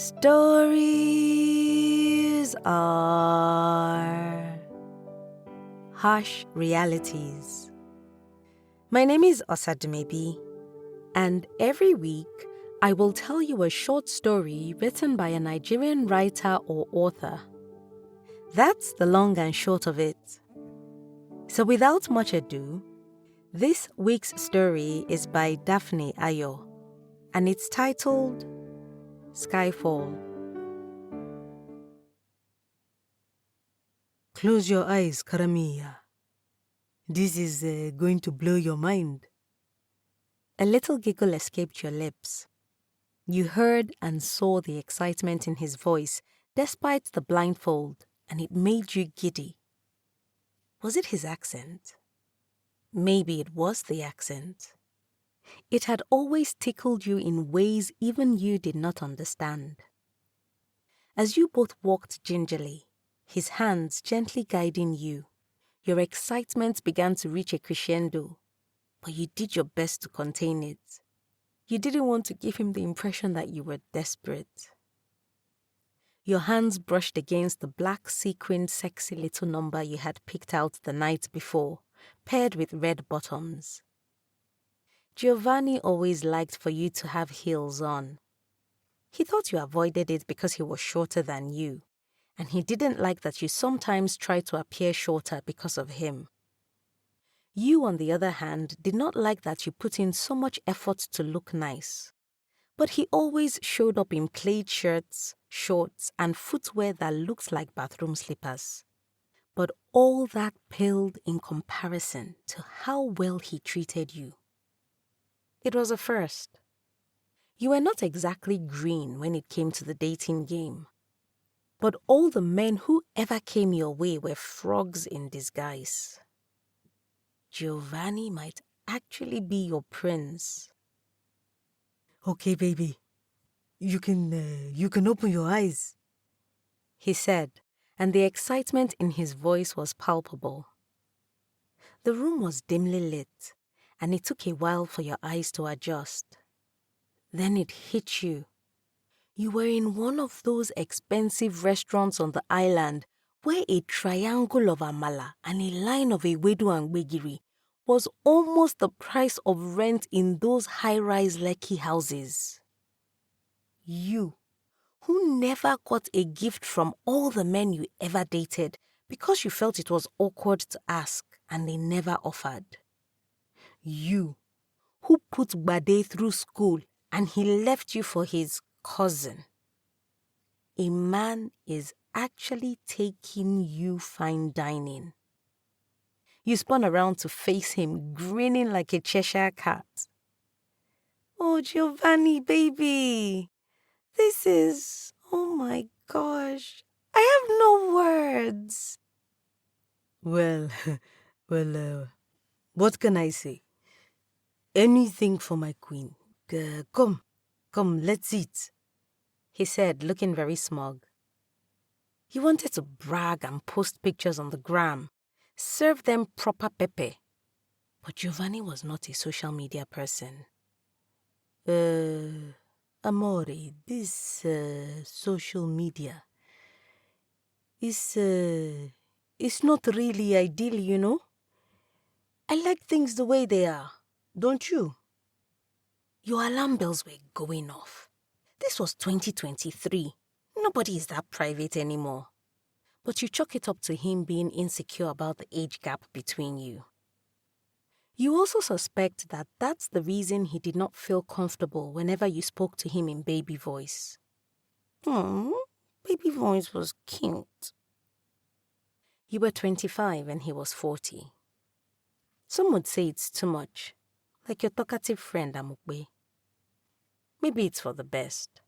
Stories are harsh realities. My name is Osadumebi, and every week I will tell you a short story written by a Nigerian writer or author. That's the long and short of it. So without much ado, this week's story is by Daphne Ayo, and it's titled Skyfall. Close your eyes, Karamiya. This is going to blow your mind. A little giggle escaped your lips. You heard and saw the excitement in his voice despite the blindfold, and it made you giddy. Was it his accent? Maybe it was the accent. It had always tickled you in ways even you did not understand. As you both walked gingerly, his hands gently guiding you, your excitement began to reach a crescendo, but you did your best to contain it. You didn't want to give him the impression that you were desperate. Your hands brushed against the black sequined sexy little number you had picked out the night before, paired with red bottoms. Giovanni always liked for you to have heels on. He thought you avoided it because he was shorter than you, and he didn't like that you sometimes tried to appear shorter because of him. You, on the other hand, did not like that you put in so much effort to look nice. But he always showed up in plaid shirts, shorts, and footwear that looked like bathroom slippers. But all that paled in comparison to how well he treated you. It was a first. You were not exactly green when it came to the dating game. But all the men who ever came your way were frogs in disguise. Giovanni might actually be your prince. Okay, baby. You can open your eyes, he said, and the excitement in his voice was palpable. The room was dimly lit, and it took a while for your eyes to adjust. Then it hit you. You were in one of those expensive restaurants on the island where a triangle of amala and a line of ewedu and gbegiri was almost the price of rent in those high-rise Lekki houses. You, who never got a gift from all the men you ever dated because you felt it was awkward to ask and they never offered. You, who put Bade through school and he left you for his cousin. A man is actually taking you fine dining. You spun around to face him, grinning like a Cheshire cat. Oh, Giovanni, baby. Oh my gosh. I have no words. Well, what can I say? Anything for my queen. Come, let's eat, he said, looking very smug. He wanted to brag and post pictures on the gram, serve them proper pepe. But Giovanni was not a social media person. Amore, this social media is not really ideal, you know? I like things the way they are, don't you? Your alarm bells were going off. This was 2023. Nobody is that private anymore. But you chalk it up to him being insecure about the age gap between you. You also suspect that that's the reason he did not feel comfortable whenever you spoke to him in baby voice. Baby voice was cute. You were 25 and he was 40. Some would say it's too much, like your talkative friend Amukbe. Maybe it's for the best.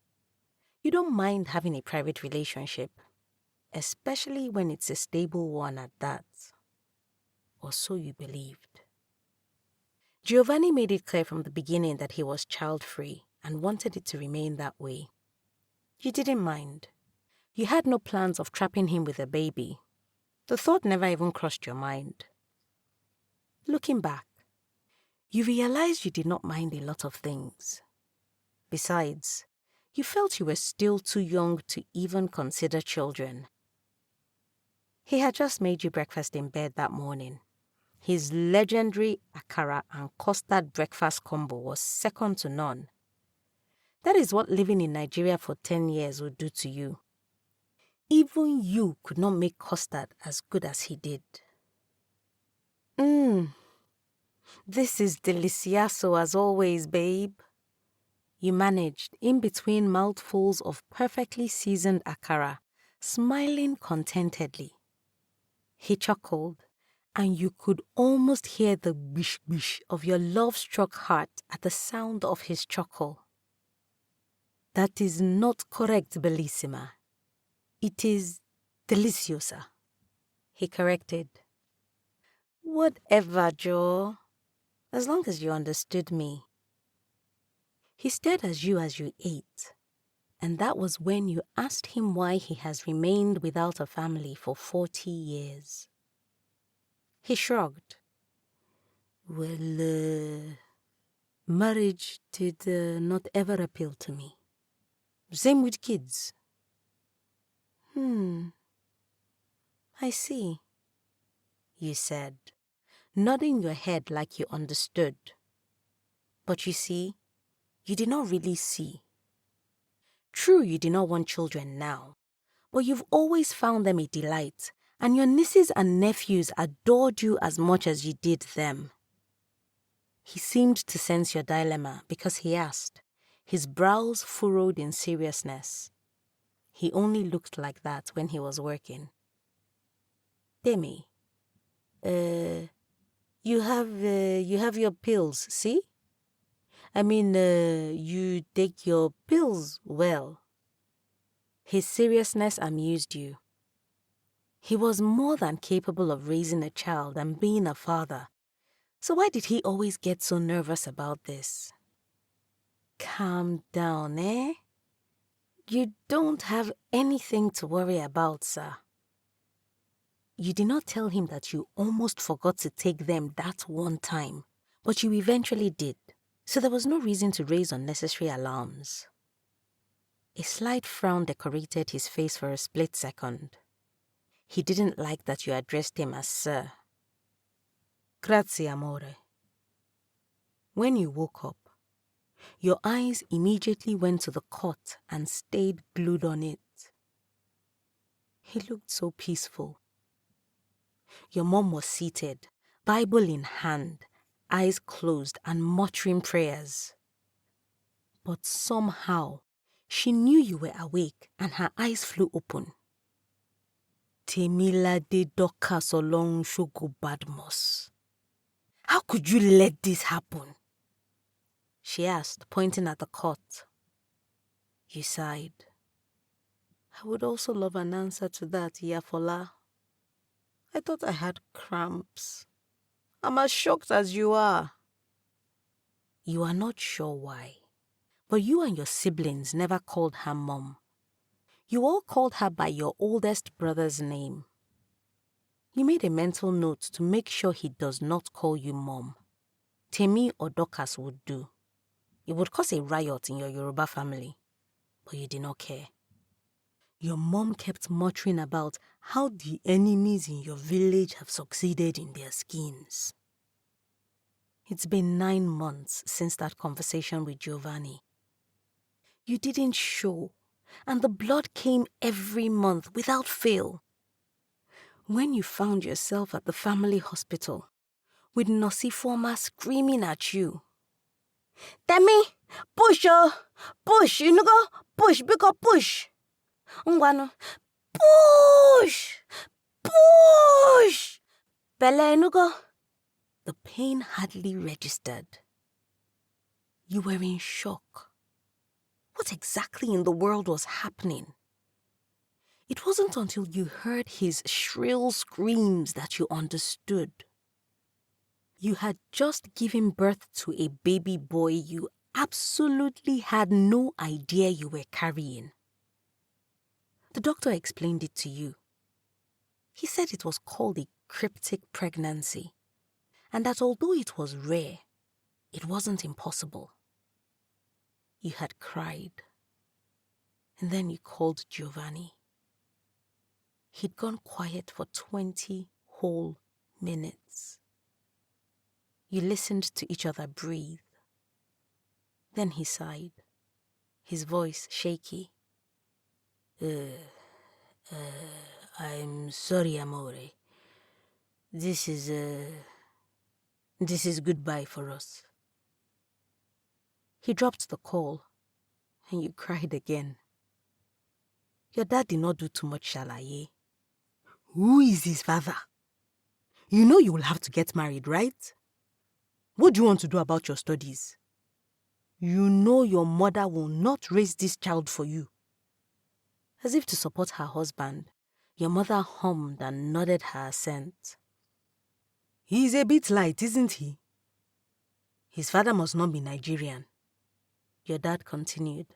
You don't mind having a private relationship, especially when it's a stable one at that. Or so you believed. Giovanni made it clear from the beginning that he was child-free and wanted it to remain that way. You didn't mind. You had no plans of trapping him with a baby. The thought never even crossed your mind. Looking back, you realized you did not mind a lot of things. Besides, You felt you were still too young to even consider children. He had just made you breakfast in bed that morning. His legendary akara and custard breakfast combo was second to none. That is what living in Nigeria for 10 years would do to you. Even you could not make custard as good as he did. This is delicioso as always, babe. You managed, in between mouthfuls of perfectly seasoned akara, smiling contentedly. He chuckled, and you could almost hear the bish-bish of your love-struck heart at the sound of his chuckle. That is not correct, Bellissima. It is deliciosa, he corrected. Whatever, Joe. As long as you understood me. He stared at you as you ate, and that was when you asked him why he has remained without a family for 40 years. He shrugged. Well, marriage did not ever appeal to me. Same with kids. I see, you said, nodding your head like you understood. But you see, you did not really see. True, you did not want children now, but you've always found them a delight, and your nieces and nephews adored you as much as you did them. He seemed to sense your dilemma because he asked, his brows furrowed in seriousness. He only looked like that when he was working. Demi, you have your pills, see? I mean, you take your pills well. His seriousness amused you. He was more than capable of raising a child and being a father. So why did he always get so nervous about this? Calm down, eh? You don't have anything to worry about, sir. You did not tell him that you almost forgot to take them that one time, but you eventually did, so there was no reason to raise unnecessary alarms. A slight frown decorated his face for a split second. He didn't like that you addressed him as sir. Grazie, amore. When you woke up, your eyes immediately went to the cot and stayed glued on it. He looked so peaceful. Your mom was seated, Bible in hand, eyes closed and muttering prayers. But somehow, she knew you were awake and her eyes flew open. Temilade Doka Solong Shogo Badmos. How could you let this happen? She asked, pointing at the cot. You sighed. I would also love an answer to that, Yafola. I thought I had cramps. I'm as shocked as you are. You are not sure why, but you and your siblings never called her Mom. You all called her by your oldest brother's name. You made a mental note to make sure he does not call you Mom. Temi or Dorcas would do. It would cause a riot in your Yoruba family, but you did not care. Your mom kept muttering about how the enemies in your village have succeeded in their schemes. It's been 9 months since that conversation with Giovanni. You didn't show, and the blood came every month without fail. When you found yourself at the family hospital, with Nosiforma screaming at you, Temi, push, push, you know, push, because push. Ngwano, push, push. Bele, nugo. The pain hardly registered. You were in shock. What exactly in the world was happening? It wasn't until you heard his shrill screams that you understood. You had just given birth to a baby boy you absolutely had no idea you were carrying. The doctor explained it to you. He said it was called a cryptic pregnancy, and that although it was rare, it wasn't impossible. You had cried. And then you called Giovanni. He'd gone quiet for 20 whole minutes. You listened to each other breathe. Then he sighed, his voice shaky. I'm sorry, amore. This is goodbye for us. He dropped the call, and you cried again. Your dad did not do too much shalaye. Who is his father? You know you will have to get married, right? What do you want to do about your studies? You know your mother will not raise this child for you. As if to support her husband, your mother hummed and nodded her assent. He's a bit light, isn't he? His father must not be Nigerian. Your dad continued,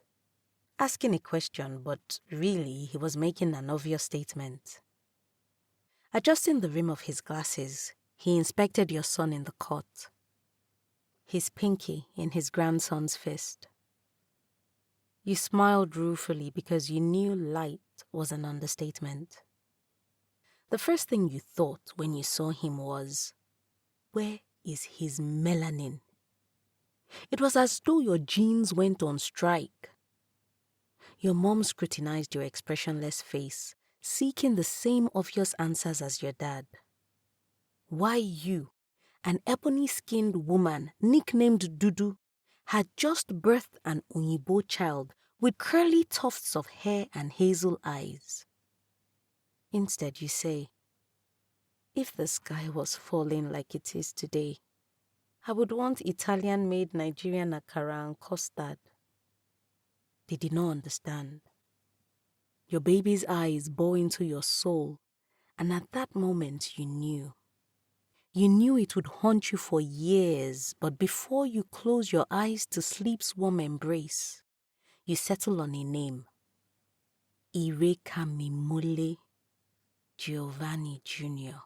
asking a question, but really he was making an obvious statement. Adjusting the rim of his glasses, he inspected your son in the cot, his pinky in his grandson's fist. You smiled ruefully because you knew light was an understatement. The first thing you thought when you saw him was, where is his melanin? It was as though your genes went on strike. Your mom scrutinized your expressionless face, seeking the same obvious answers as your dad. Why you, an ebony-skinned woman nicknamed Dudu, had just birthed an Oyibo child with curly tufts of hair and hazel eyes. Instead, you say, if the sky was falling like it is today, I would want Italian-made Nigerian akara and custard. They did not understand. Your baby's eyes bore into your soul, and at that moment you knew. You knew it would haunt you for years, but before you close your eyes to sleep's warm embrace, you settle on a name. Irekamimole Giovanni Jr.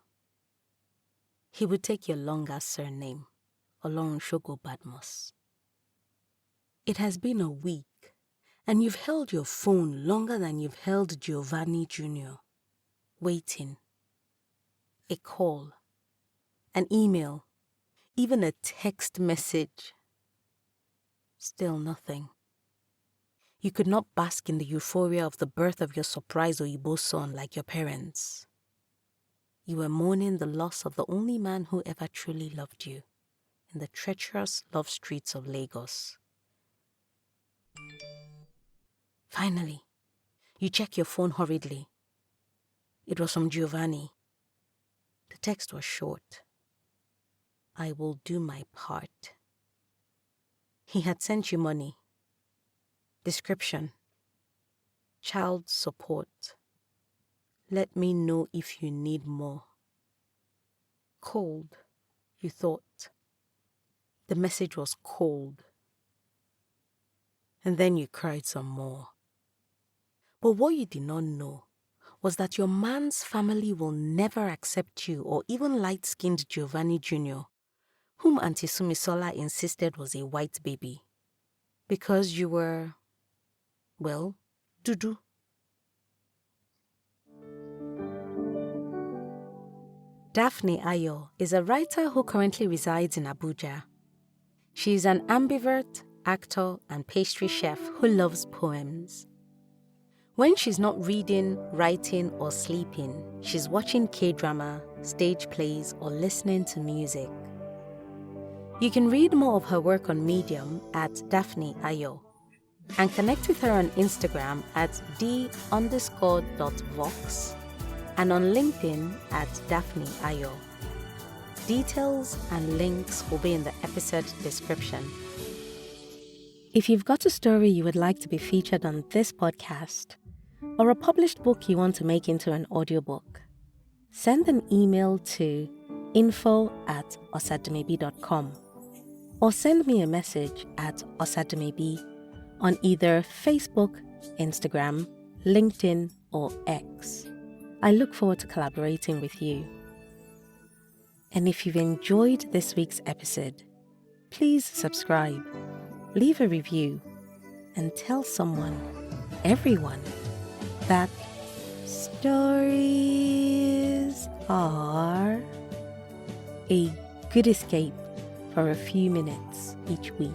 He would take your longer surname, Olorunshogo Badmus. It has been a week, and you've held your phone longer than you've held Giovanni Jr., waiting. A call, an email, even a text message. Still nothing. You could not bask in the euphoria of the birth of your surprise Oyibo son like your parents. You were mourning the loss of the only man who ever truly loved you in the treacherous love streets of Lagos. Finally, you check your phone hurriedly. It was from Giovanni. The text was short. I will do my part. He had sent you money. Description: child support. Let me know if you need more. Cold, you thought. The message was cold. And then you cried some more. But what you did not know was that your man's family will never accept you or even light-skinned Giovanni Jr., whom Auntie Sumisola insisted was a white baby, because you were, well, Dudu. Daphne Ayo is a writer who currently resides in Abuja. She is an ambivert, actor, and pastry chef who loves poems. When she's not reading, writing, or sleeping, she's watching K-drama, stage plays, or listening to music. You can read more of her work on Medium at Daphne Ayo and connect with her on Instagram at d_.vox and on LinkedIn at Daphne Ayo. Details and links will be in the episode description. If you've got a story you would like to be featured on this podcast, or a published book you want to make into an audiobook, send an email to info@osadumebi.com or send me a message at osadumebi on either Facebook, Instagram, LinkedIn, or X. I look forward to collaborating with you. And if you've enjoyed this week's episode, please subscribe, leave a review, and tell someone. everyone that stories are a good escape for a few minutes each week.